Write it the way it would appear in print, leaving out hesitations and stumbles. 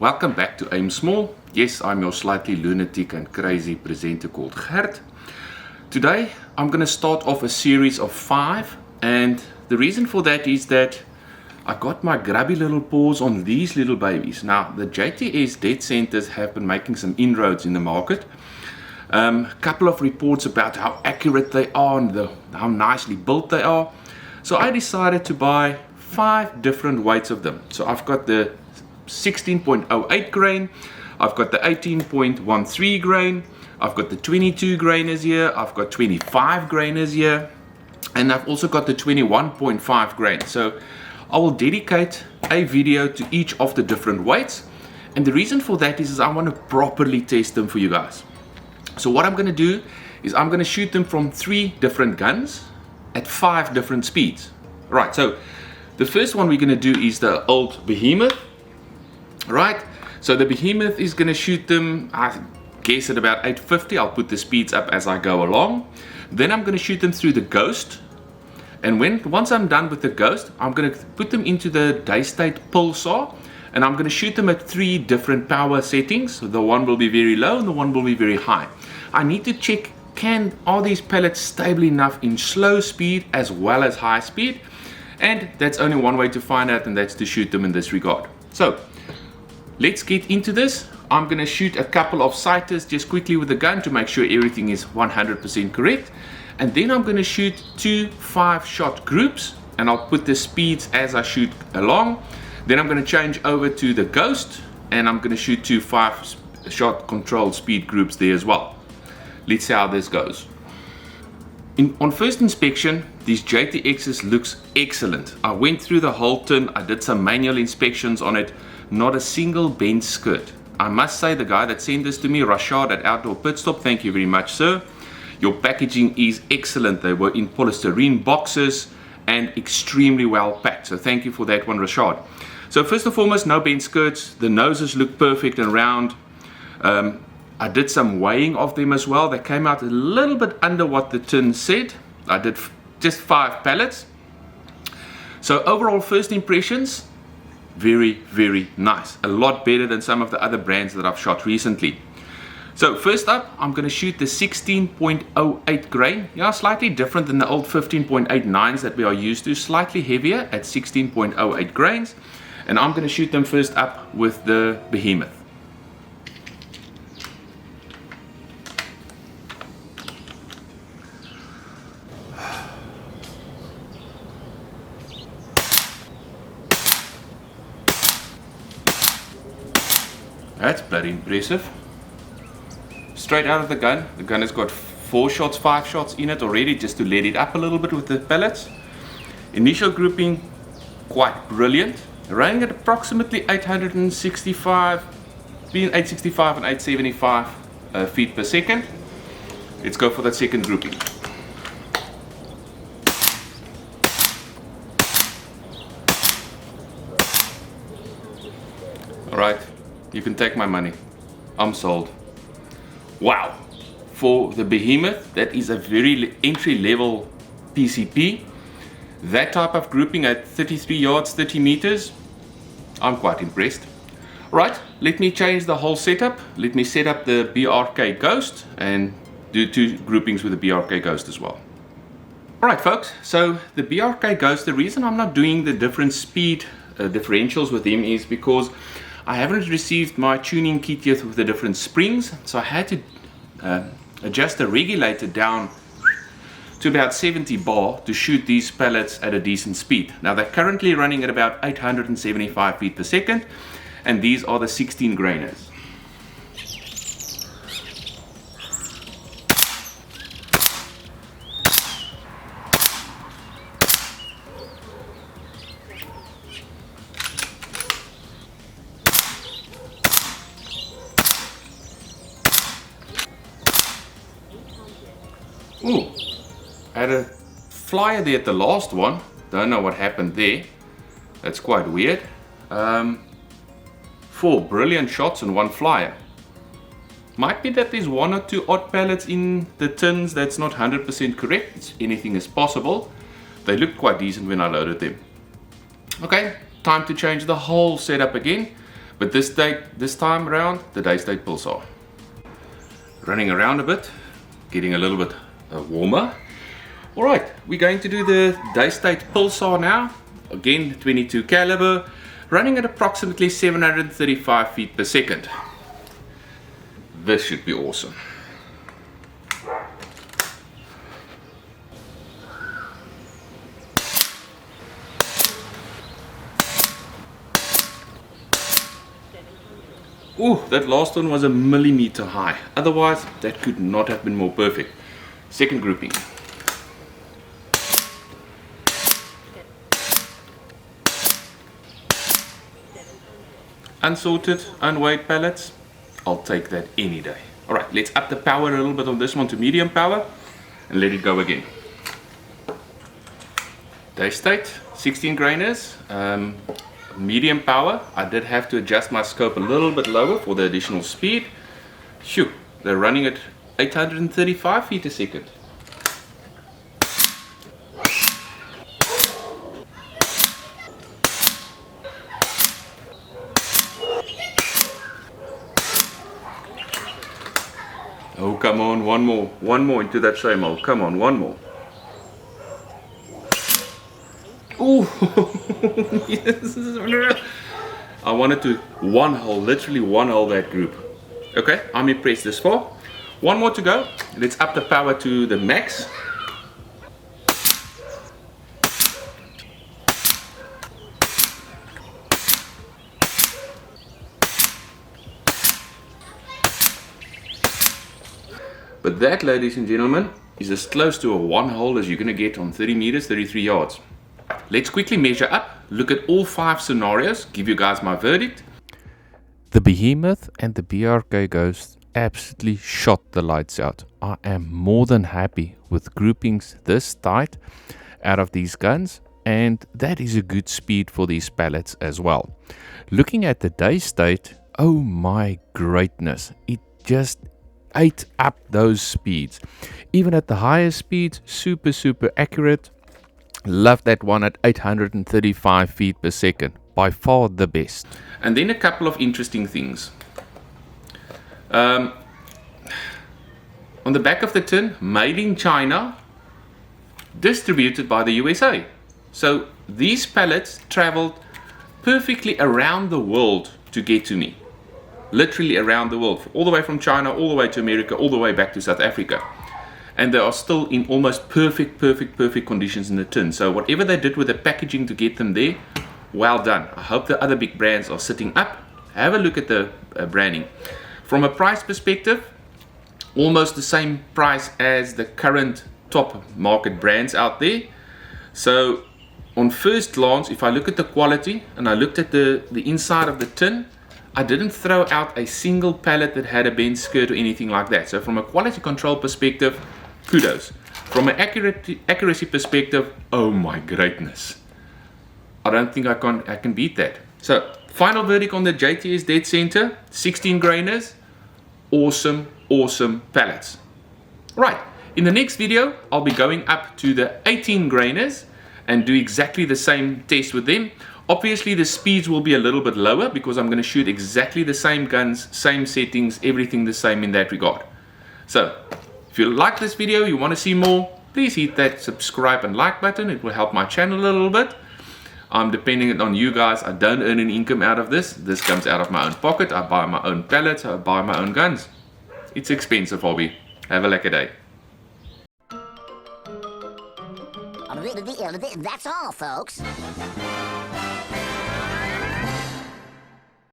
Welcome back to Aim Small. Yes, I'm your slightly lunatic and crazy presenter called Gert. Today I'm going to start off a series of 5, and the reason for that is that I got my grubby little paws on these little babies. Now the JTS dead centers have been making some inroads in the market. Couple of reports about how accurate they are and how nicely built they are. So I decided to buy 5 different weights of them. So I've got the 16.08 grain, I've got the 18.13 grain, I've got the 22 grainers here, I've got 25 grainers here, and I've also got the 21.5 grain. So I will dedicate a video to each of the different weights, and the reason for that is I want to properly test them for you guys. So what I'm going to do is I'm going to shoot them from 3 different guns at 5 different speeds. Right, so the first one we're going to do is the old Behemoth. Right, so the Behemoth is going to shoot them, I guess, at about 850. I'll put the speeds up as I go along. Then I'm going to shoot them through the Ghost, and once I'm done with the Ghost, I'm going to put them into the Daystate Pulsar, and I'm going to shoot them at 3 different power settings. So the one will be very low and the one will be very high. I need to check, are these pellets stable enough in slow speed as well as high speed, and that's only one way to find out, and that's to shoot them in this regard. So let's get into this. I'm going to shoot a couple of sighters just quickly with the gun to make sure everything is 100% correct. And then I'm going to shoot 2 5-shot groups, and I'll put the speeds as I shoot along. Then I'm going to change over to the Ghost, and I'm going to shoot 2 5-shot controlled speed groups there as well. Let's see how this goes. On first inspection, these JTXs looks excellent. I went through the whole tin, I did some manual inspections on it. Not a single bent skirt. I must say, the guy that sent this to me, Rashad at Outdoor Pit Stop, thank you very much, sir. Your packaging is excellent. They were in polystyrene boxes and extremely well packed. So thank you for that one, Rashad. So first and foremost, no bent skirts. The noses look perfect and round. I did some weighing of them as well. They came out a little bit under what the tin said. I did just 5 pellets. So overall first impressions, very, very nice. A lot better than some of the other brands that I've shot recently. So first up, I'm going to shoot the 16.08 grain. Yeah, slightly different than the old 15.89s that we are used to. Slightly heavier at 16.08 grains. And I'm going to shoot them first up with the Behemoth. That's bloody impressive. Straight out of the gun has got 4 shots, 5 shots in it already, just to let it up a little bit with the pellets. Initial grouping, quite brilliant. Running at approximately 865, between 865 and 875 feet per second. Let's go for that second grouping. Alright. You can take my money. I'm sold. Wow. For the Behemoth, that is a very entry-level PCP. That type of grouping at 33 yards, 30 meters, I'm quite impressed. Right, let me change the whole setup. Let me set up the BRK Ghost and do 2 groupings with the BRK Ghost as well. Alright folks, so the BRK Ghost, the reason I'm not doing the different speed differentials with him is because I haven't received my tuning kit yet with the different springs, so I had to adjust the regulator down to about 70 bar to shoot these pellets at a decent speed. Now they're currently running at about 875 feet per second, and these are the 16 grainers. Ooh, had a flyer there at the last one. Don't know what happened there. That's quite weird. 4 brilliant shots and 1 flyer. Might be that there's 1 or 2 odd pellets in the tins that's not 100% correct. Anything is possible. They looked quite decent when I loaded them. Okay, time to change the whole setup again. But this time around, the Daystate pulsar. Running around a bit, getting a little bit warmer. Alright, we're going to do the Daystate pulsar now. Again, 22 caliber, running at approximately 735 feet per second. This should be awesome. Ooh, that last one was a millimeter high. Otherwise, that could not have been more perfect. Second grouping. Unsorted, unweighed pellets. I'll take that any day. Alright, let's up the power a little bit on this one to medium power and let it go again. Daystate, 16 grainers. Medium power. I did have to adjust my scope a little bit lower for the additional speed. Phew, they're running at 835 feet a second. Oh, come on, one more into that same hole. Come on, one more. Ooh. Yes. I wanted to one hole, literally one hole that group. Okay, I'm impressed this far. One more to go. Let's up the power to the max. But that, ladies and gentlemen, is as close to a one hole as you're going to get on 30 meters, 33 yards. Let's quickly measure up, look at all 5 scenarios, give you guys my verdict. The Behemoth and the BRK Ghost absolutely shot the lights out. I am more than happy with groupings this tight out of these guns, and that is a good speed for these pellets as well. Looking at the Daystate, oh my greatness, it just ate up those speeds. Even at the higher speeds, super accurate. Love that one at 835 feet per second. By far the best. And then a couple of interesting things. On the back of the tin, made in China, distributed by the USA. So these pellets traveled perfectly around the world to get to me. Literally around the world. All the way from China, all the way to America, all the way back to South Africa. And they are still in almost perfect conditions in the tin. So whatever they did with the packaging to get them there, well done. I hope the other big brands are sitting up. Have a look at the branding. From a price perspective, almost the same price as the current top market brands out there. So on first glance, if I look at the quality and I looked at the inside of the tin, I didn't throw out a single pellet that had a bent skirt or anything like that. So from a quality control perspective, kudos. From an accuracy perspective, oh my greatness. I don't think I can beat that. So final verdict on the JTS Dead Center, 16 grainers, awesome pellets. Right, in the next video, I'll be going up to the 18 grainers and do exactly the same test with them. Obviously the speeds will be a little bit lower because I'm going to shoot exactly the same guns, same settings, everything the same in that regard. So if you like this video, you want to see more, please hit that subscribe and like button. It will help my channel a little bit. I'm depending on you guys. I don't earn an income out of this. This comes out of my own pocket. I buy my own pellets. I buy my own guns. It's expensive hobby. Have a lekker day. That's all, folks.